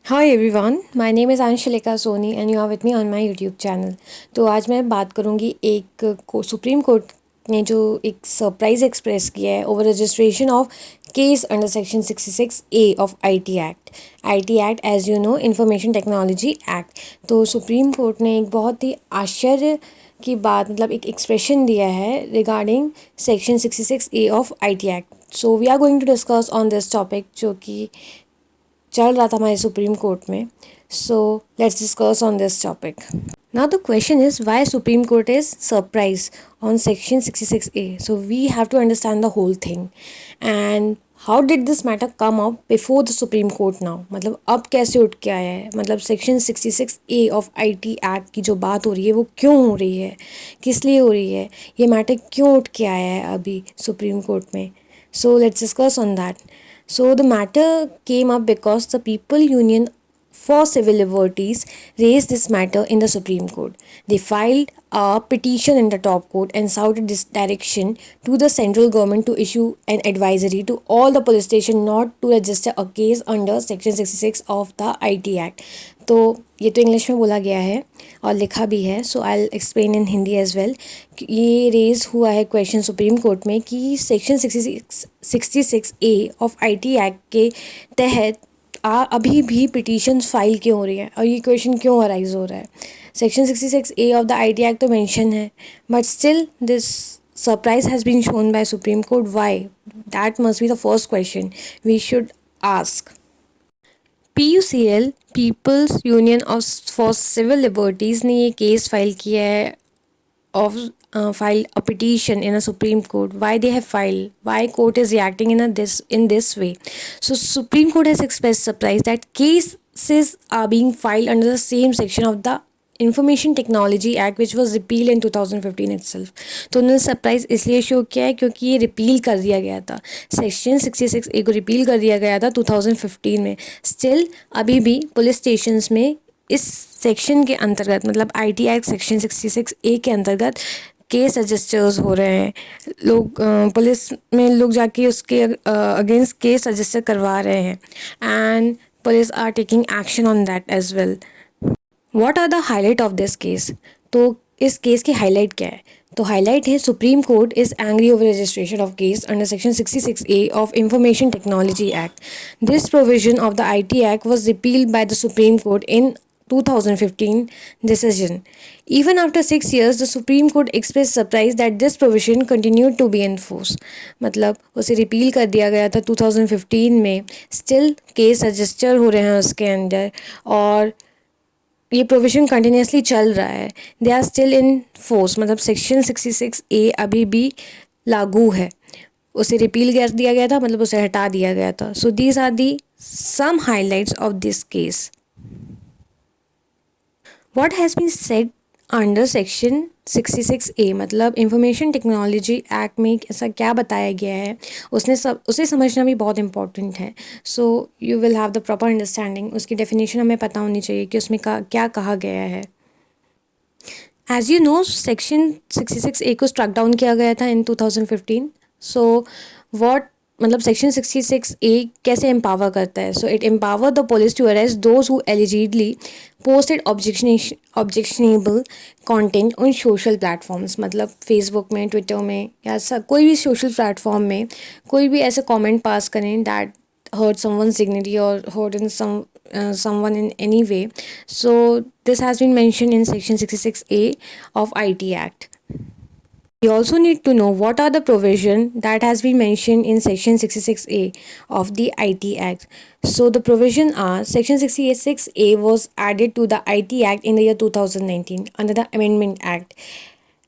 Hi everyone, my name is Anshalika Soni and you are with me on my YouTube channel. तो आज मैं बात करूंगी सुप्रीम कोर्ट ने जो एक सरप्राइज एक्सप्रेस किया है over registration of case under section 66 A of IT act. IT act as you know information technology act. तो सुप्रीम कोर्ट ने एक बहुत ही आश्चर्य की बात मतलब एक एक्सप्रेशन दिया है regarding section 66 A of IT act. So we are going to discuss on this topic जो कि चल रहा था हमारे सुप्रीम कोर्ट में. So let's discuss on this topic. Now the question is why Supreme Court is surprised on section 66A. So we have to understand the whole thing. And how did this matter come up before the Supreme Court now? मतलब अब कैसे उठ के आया है, मतलब section 66A of IT act की जो बात हो रही है वो क्यों हो रही है, किस लिए हो रही है, ये मैटर क्यों उठ के आया है अभी सुप्रीम कोर्ट में. So let's discuss on that. So the matter came up because the People Union for Civil Liberties raised this matter in the Supreme Court. They filed a petition in the top court and sought this direction to the central government to issue an advisory to all the police stations not to register a case under section 66 of the IT Act. तो ये तो English में बोला गया है और लिखा भी है, so I explain in Hindi as well. ये रेज हुआ है क्वेश्चन सुप्रीम कोर्ट में कि section 66A of IT act के तहत अभी भी पिटीशंस फाइल क्यों हो रही है और ये क्वेश्चन क्यों अराइज हो रहा है. Section 66A of the IT act तो मेंशन है, but still this surprise has been shown by Supreme Court. Why? That must be the first question we should ask. PUCL people's union for civil liberties ने ये case file किया है of filed a petition in a Supreme Court. Why they have filed? Why court is reacting in this way? So Supreme Court has expressed surprise that cases are being filed under the same section of the Information Technology Act which was repealed in 2015 itself. तो उन्होंने surprise इसलिए show किया है क्योंकि ये repeal कर दिया गया था. सेक्शन 66A को रिपील कर दिया गया था 2015 में. स्टिल अभी भी पुलिस स्टेशंस में इस सेक्शन के अंतर्गत मतलब आईटी एक्ट सेक्शन 66A के अंतर्गत केस रजिस्टर्स हो रहे हैं. लोग पुलिस में लोग जाके उसके अगेंस्ट केस रजिस्टर करवा रहे हैं and police are taking action on that as well. What are the highlight of this case? तो इस केस की हाईलाइट क्या है? तो हाईलाइट है supreme court is angry over registration of case under section 66A of information technology act. This provision of the IT act was repealed by the supreme court in 2015 decision. Even after 6 years, the Supreme Court expressed surprise that this provision continued to be in force. मतलब उसे repeal कर दिया गया था 2015 में, still case register हो रहे हैं उसके अंदर और ये प्रोविजन कंटिन्यूसली चल रहा है. They are still in force, मतलब सेक्शन 66A अभी भी लागू है. उसे रिपील कर दिया गया था मतलब उसे हटा दिया गया था. So these are the some highlights of this case. What has been said under section 66A मतलब इंफॉर्मेशन टेक्नोलॉजी एक्ट में ऐसा क्या बताया गया है उसे समझना भी बहुत इंपॉर्टेंट है. So you will have the proper understanding. उसकी डेफिनेशन हमें पता होनी चाहिए कि उसमें क्या कहा गया है. As you no section 66A को स्ट्रक डाउन किया गया था इन 2015. सो वॉट मतलब सेक्शन 66A कैसे एम्पावर करता है? So it empower the police to arrest those who allegedly posted objectionable content on social platforms. मतलब फेसबुक में, ट्विटर में या कोई भी सोशल प्लेटफॉर्म में कोई भी ऐसे कमेंट पास करें that hurt someone's dignity or hurt in someone in any way. So this has been mentioned in section 66A of IT Act. We also need to know what are the provision that has been mentioned in section 66A of the IT Act. So the provision are section 66A was added to the IT Act in the year 2019 under the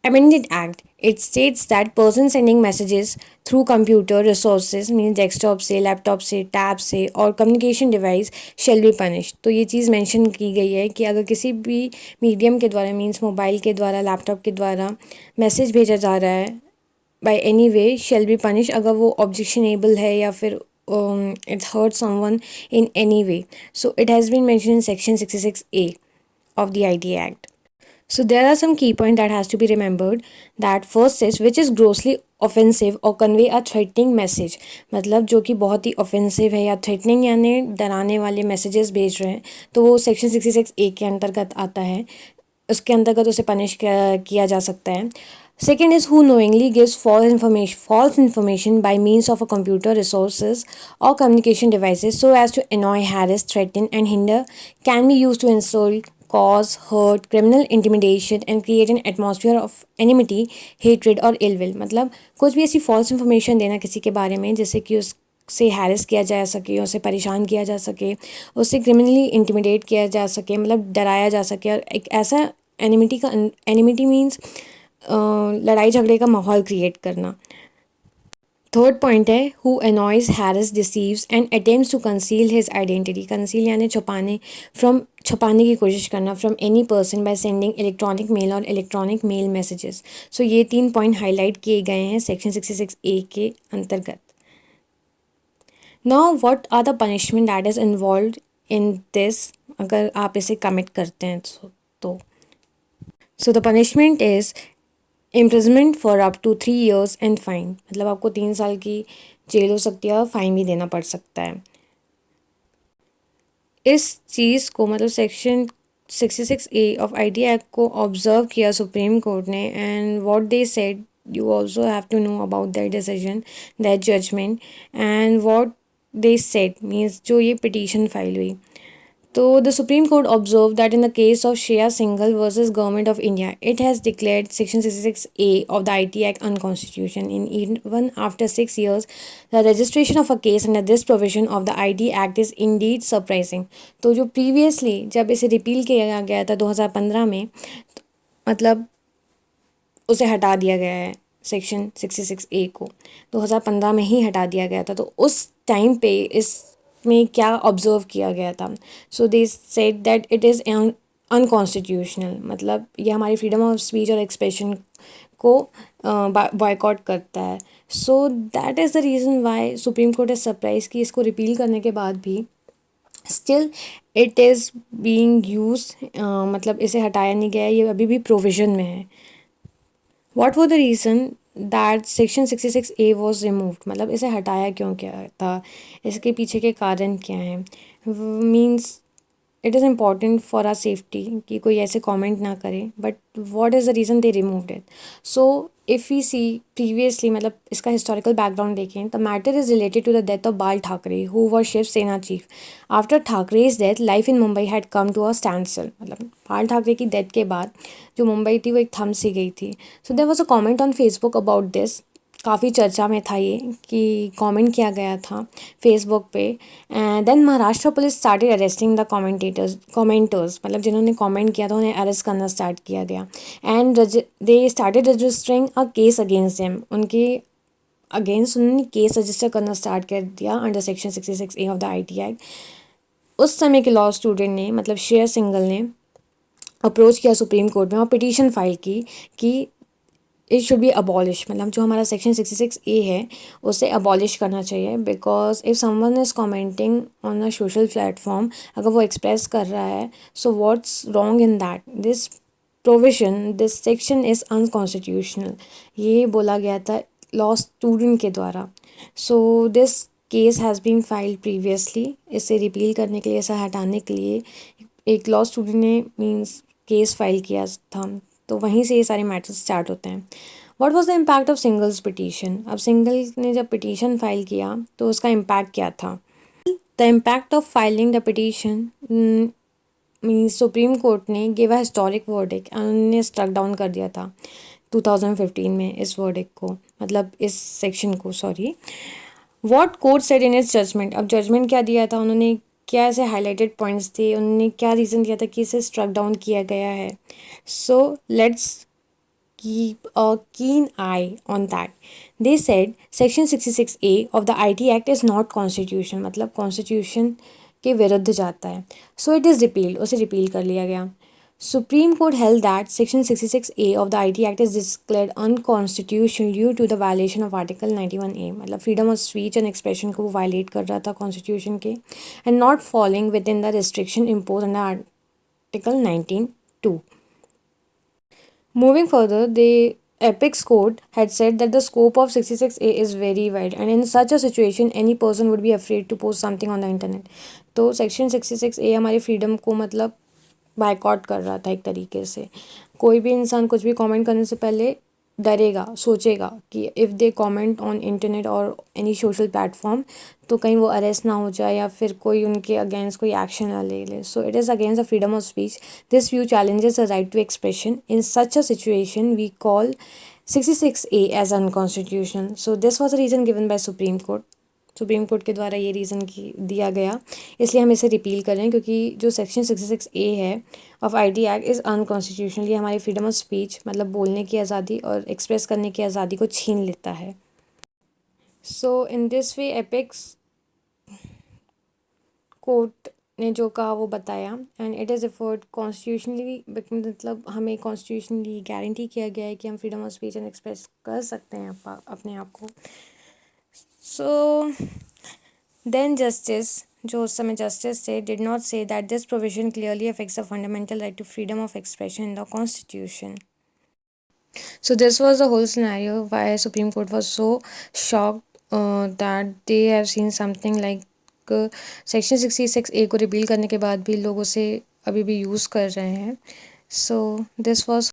Amended Act. It states that person sending messages through computer resources means desktop से, laptop से, tab से और communication device shell be punish. तो ये चीज़ mention की गई है कि अगर किसी भी मीडियम के द्वारा मीन्स मोबाइल के द्वारा, लैपटॉप के द्वारा मैसेज भेजा जा रहा है by any way shall be punish अगर वो ऑब्जेक्शनेबल है या फिर it hurt someone in any way. So it has been mention in section 66A of the IT Act. So there are some key points that has to be remembered. That first is which is grossly offensive or convey a threatening message, मतलब जो कि बहुत ही offensive है या threatening यानी डराने वाले messages भेज रहे हैं, तो वो सेक्शन 66A के अंतर्गत आता है, उसके अंतर्गत उसे पनिश किया जा सकता है. Second is who knowingly gives false information by means of a computer resources or communication devices so as to annoy, harass, threaten, and hinder can be used to insult, cause hurt, criminal intimidation, and create an atmosphere of enmity, hatred और ill will. मतलब कुछ भी ऐसी false information देना किसी के बारे में जिससे कि उससे हैरेस किया जा सके, उसे परेशान किया जा सके, उससे क्रिमिनली इंटिमिडेट किया जा सके, मतलब डराया जा सके, और एक ऐसा एनिमिटी मीन्स लड़ाई झगड़े का माहौल क्रिएट करना. थर्ड पॉइंट है who annoys, harass, deceives and attempts to conceal his identity. Conceal यानी छुपाने की कोशिश करना from any person by sending electronic mail और इलेक्ट्रॉनिक मेल मैसेजेस. सो ये 3 पॉइंट हाईलाइट किए गए हैं सेक्शन 66A के अंतर्गत. Now what are the punishment that is involve in this, अगर आप इसे कमिट करते हैं तो so the punishment is imprisonment for up to 3 years and fine. मतलब आपको 3 साल की जेल हो सकती है और फाइन भी देना पड़ सकता है. इस चीज़ को मतलब section 66A of IT act को ऑब्जर्व किया सुप्रीम कोर्ट ने, and what they said you also have to know about their decision, their judgment, and what they said means जो ये petition फाइल हुई. So the Supreme Court observed that in the case of Shreya Singhal versus Government of India, it has declared Section 66A of the IT Act unconstitutional. In even after 6 years, the registration of a case under this provision of the IT Act is indeed surprising. तो जो previously जब इसे repeal किया गया था 2015 में, मतलब उसे हटा दिया गया है सेक्शन 66A को 2015 में ही हटा दिया गया था. तो उस टाइम पे इसमें क्या ऑब्जर्व किया गया था. So they said that it is unconstitutional, मतलब ये हमारी फ्रीडम ऑफ स्पीच और एक्सप्रेशन को बॉयकॉट करता है. So that is the reason why supreme court is surprise कि इसको रिपील करने के बाद भी still it is being use, मतलब इसे हटाया नहीं गया, ये अभी भी प्रोविज़न में है. What were the reason that section 66A was removed, मतलब इसे हटाया क्यों गया था, इसके पीछे के कारण क्या हैं. Means it is important for our safety कि कोई ऐसे कमेंट ना करे, but what is the reason they removed it. So if we see previously, मतलब इसका हिस्टोरिकल बैकग्राउंड देखें, the matter is related to the death of Bal Thackeray who were Shiv Sena chief. After Thackeray's death life in Mumbai had come to a stand स्टिल. मतलब बाल ठाकरे की death के बाद जो मुंबई थी वो एक थम सी गई थी. So there was a comment on Facebook about this. काफ़ी चर्चा में था ये कि कमेंट किया गया था फेसबुक पे. And then Maharashtra police started arresting the commenters, मतलब जिन्होंने कमेंट किया था उन्हें अरेस्ट करना स्टार्ट किया गया. And they started registering a case against them. उनके अगेंस्ट उन्होंने केस रजिस्टर करना स्टार्ट कर दिया under section 66A of the IT act. उस समय के लॉ स्टूडेंट ने, मतलब श्रेया सिंघल ने अप्रोच किया सुप्रीम कोर्ट में और पिटीशन फाइल की कि इट शुड बी अबॉलिश, मतलब जो हमारा सेक्शन 66A है उसे अबॉलिश करना चाहिए. Because if someone is commenting on a social platform, अगर वो एक्सप्रेस कर रहा है, so what's wrong in that. This provision, this section is unconstitutional, ये बोला गया था लॉ स्टूडेंट के द्वारा. So this case has been filed previously. इसे रिपील करने के लिए, इसे हटाने के लिए एक लॉ स्टूडेंट ने मीन्स केस फाइल किया था. तो वहीं से ये सारे मैटर्स स्टार्ट होते हैं. What was the impact of singles petition. अब सिंगल ने जब पिटीशन फाइल किया तो उसका इम्पैक्ट क्या था. The impact of filing the petition means supreme court ने गिव अ हिस्टोरिक वर्डिक्ट, उन्होंने स्ट्रक डाउन कर दिया था 2015 में इस वर्डिक्ट को, मतलब इस सेक्शन को, sorry. What court said in its judgment. अब जजमेंट क्या दिया था उन्होंने, क्या ऐसे हाईलाइटेड पॉइंट्स थे, उन्होंने क्या रीज़न दिया था कि इसे स्ट्रक डाउन किया गया है. So let's keep a keen eye on that. They said Section 66A of the IT Act is not constitutional, मतलब कॉन्स्टिट्यूशन के विरुद्ध जाता है. सो इट इज़ रिपील्ड, उसे रिपील कर लिया गया. Supreme Court held that Section 66A of the IT Act is declared unconstitutional due to the violation of Article 91A, मतलब freedom of speech and expression को वो violate कर रहा था Constitution के, and not falling within the restriction imposed under Article 19(2). Moving further, the Apex Court had said that the scope of 66A is very wide, and in such a situation, any person would be afraid to post something on the internet. तो section 66A हमारी freedom को मतलब boycott कर रहा था एक तरीके से। कोई भी इंसान कुछ भी कमेंट करने से पहले डरेगा, सोचेगा कि if they comment on internet और एनी सोशल प्लेटफॉर्म तो कहीं वो अरेस्ट ना हो जाए या फिर कोई उनके अगेंस्ट कोई एक्शन ना ले ले। So it is against the freedom of speech. This view challenges the right to expression. In such a situation, we call 66A as unconstitutional. So this was a reason given by Supreme Court. Supreme court के द्वारा ये reason की दिया गया, इसलिए हम इसे repeal कर रहे हैं क्योंकि जो सेक्शन 66A है of IT act is unconstitutional. ये हमारी फ्रीडम ऑफ स्पीच मतलब बोलने की आज़ादी और एक्सप्रेस करने की आज़ादी को छीन लेता है। So in this way apex court ने जो कहा वो बताया, and it is afforded constitutionally, मतलब हमें कॉन्स्टिट्यूशनली गारंटी किया गया है कि हम freedom of speech and express कर सकते हैं अपने आप को। सो देन जस्टिस, जो उस समय जस्टिस थे, did not say that this provision clearly affects the fundamental right to freedom of expression in the constitution. So this was the whole scenario why Supreme Court was so shocked that they have seen something like section 66A को repeal करने के बाद भी लोग उसे अभी भी use कर रहे हैं। So this was